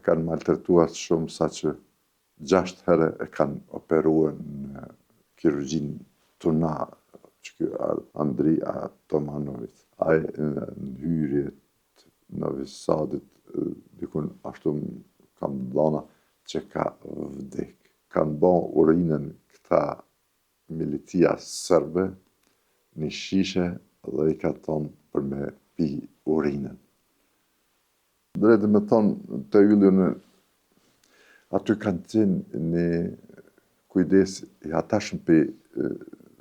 kanë maltretuar shumë sa që 6 herë e kanë operuar në kirurgjin tuna që ky Andri Atomanovic. Ai në hyrjet Novi Sadit dikun ashtu kam dhana që ka vdek. Kanë bën urinën këta milicia serbe një shishe dhe i ka thonë për me pi urinën. Drejtë me thonë të yllën aty kanë qenë një kujdes i atashëm për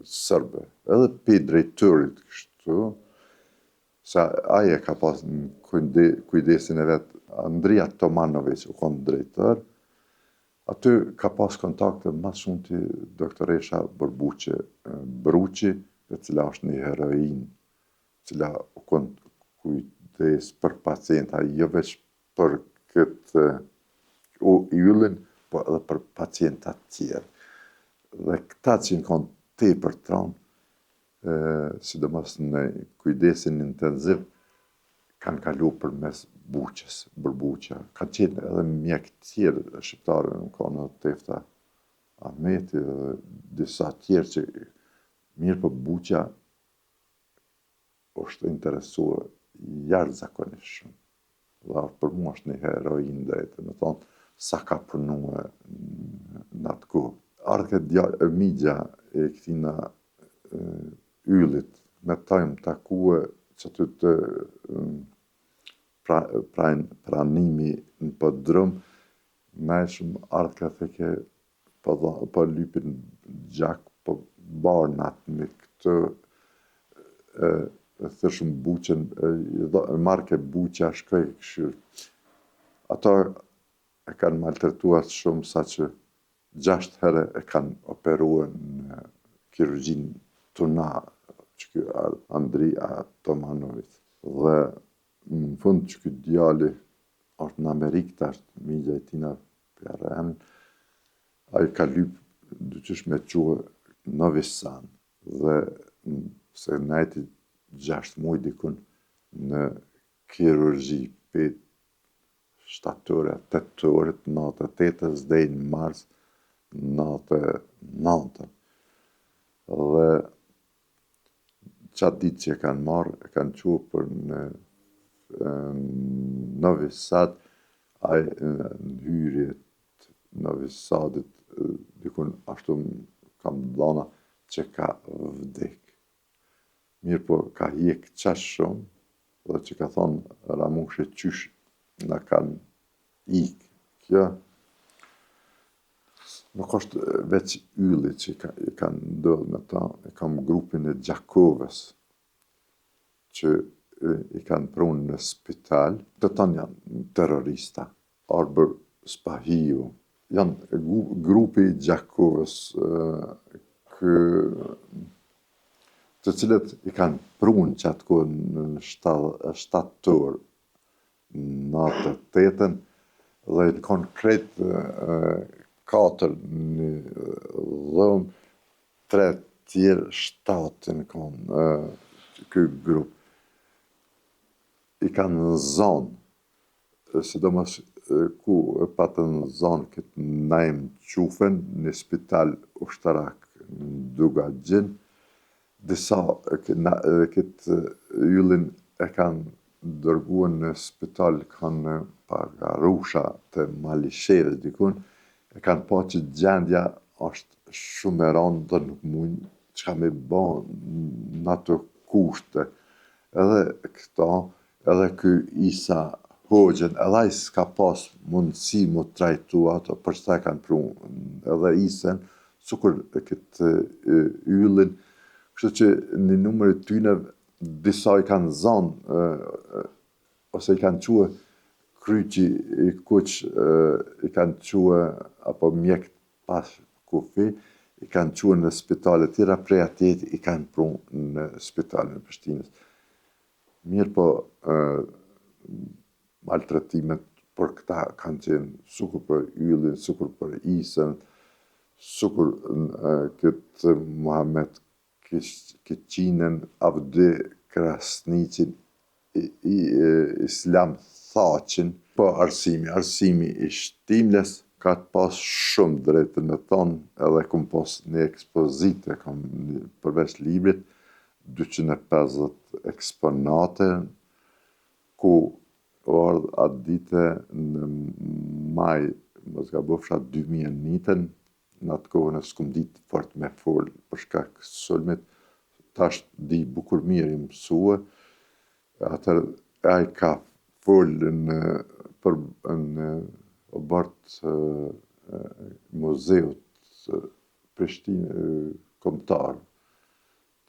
sërbe, edhe për drejtërit kështu, sa aje ka pas në kujdesin e vetë, Andrija Tomanovic u konë drejtër, aty ka pas kontakte ma shumë të doktoresha Bruqi, e cila është një heroin, cila u konë kujdes për pacienta, jo veç për këtë yllin, po edhe për pacienta tjerë. Dhe këta që në konë tepër tranë, sidomos në kujdesin intenziv, kanë kalu për mes Buqës, Bërbuqa. Kanë qenë edhe mjek tjerë shqiptarë, në konë Tefta Ahmeti dhe disa tjerë që mirë për Buqa është interesuar jashtëzakonisht shumë. Dhe për mua është një heroin drejtë, me thonë, sa ka punue në atë kohë. Ardhë djallë e migja e këtina yllit, me tajmë takue që të pranimi në pëdrëm, me shumë ardhë ka theke po lypin gjak, po barnat me këtë thëshëm Buqën, marke Buqa shkoj këshyrë. Ato e kanë maltretuar shumë sa që 6 herë e kanë operuar në kirurgjin tuna që ky Andri Atomanovic. Dhe në fund që ky djali është në Amerikë tash, migja e tina PRN, ai ka lyp dyqysh me quë Novi Sad dhe se najti 6 muaj dikun në kirurgji, 7 ore, 8 ore, 98 dhe në mars 99. Dhe qatë ditë që e kanë marrë, e kanë quë për në Novi Sad, ai në hyrjet Novi Sadit, dikun ashtu kam dhana që ka vdek. Mirë po ka hjek qash shumë, dhe që ka thonë Ramushe qysh në kanë ikë. Kjo nuk është veç ylli që kanë ndodhë me ta, e kam grupin e Gjakovës, që i kanë prunë në spital, të tanë janë terrorista, Arbër Spahiu, janë grupi i Gjakovës, të cilët i kanë prunë që atë kohë në 7 98 dhe i konë kretë 4 në dhëmë, 3 tjerë 7 në konë këj grup. I kanë në zonë, sidomos ku e patën në zonë këtë najmë qufen në spital ushtarak në Dugagjin, disa këtë yllin e kanë dërguar në spital, kanë pagarusha të Malisheres dikun, e kanë pa që gjendja është shumë e rëndë dhe nuk mund çka me bë në ato kushte. Edhe këta, edhe ky Isa Hoxhën, edhe ai s'ka pas mundësi mu trajtu ato, për çka e kanë prunë edhe Isën, sukur këtë yllin. Kështu që në numërit tyne, disa i kanë zanë, ose i kanë quë kryqi i kuq, i kanë quë, apo mjek pas kufi, i kanë quë në spitalet tjera, prej atjet i kanë prunë në spitalin e Prishtinës. Mirë po, maltretimet për këta kanë qenë sukur për yllin, sukur për Isën, sukur këtë Muhamet Kiçinen, Avdi Krasniqin, Islam thaqin, po arsimi i shtimles ka të pas shumë drejtë me thonë, edhe kom pas një ekspozite, kam përveç librit, 250 eksponate, ku ardhë atë dite në maj, mos gabofsha 2001, në atë kohën e s'kom ditë fort me folë për shkak sulmit, tash di bukur mirë i mësue, atër ai ka folë në bartë muzeut Prishtinë kombëtar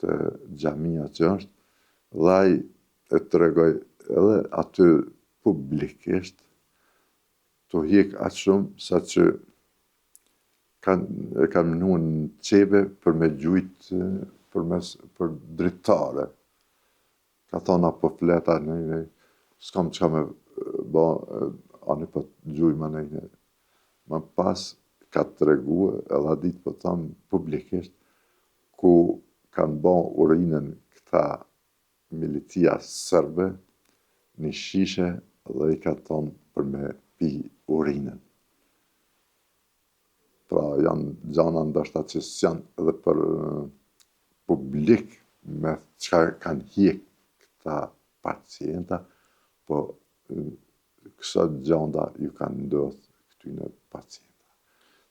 të xhamia që është, dhe ai e tregoj edhe aty publikisht të hjek aq shumë sa që kanë mënuar në qeve për me gjujt për dritare. Ka thonë apo fleta nej, s'kam çka me ba, ani po gjuj ma nej. Ma pas ka tregu edhe ditë po thamë publikisht ku kanë ba urinën këta milicia serbe një shishe dhe i ka thonë për me pi urinën. Pra janë gjana ndoshta që s'janë edhe për publik me çka kanë hjek këta pacienta, po kësa gjanda ju kanë ndodhë këtyne pacienta.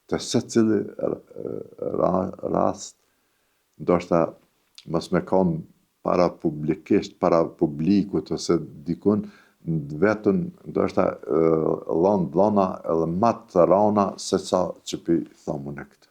Të secili rast, ndoshta mos me kanë para publikut ose dikun, vetën ndoshta dhana edhe ma të rana se sa që pi thamun e këtë.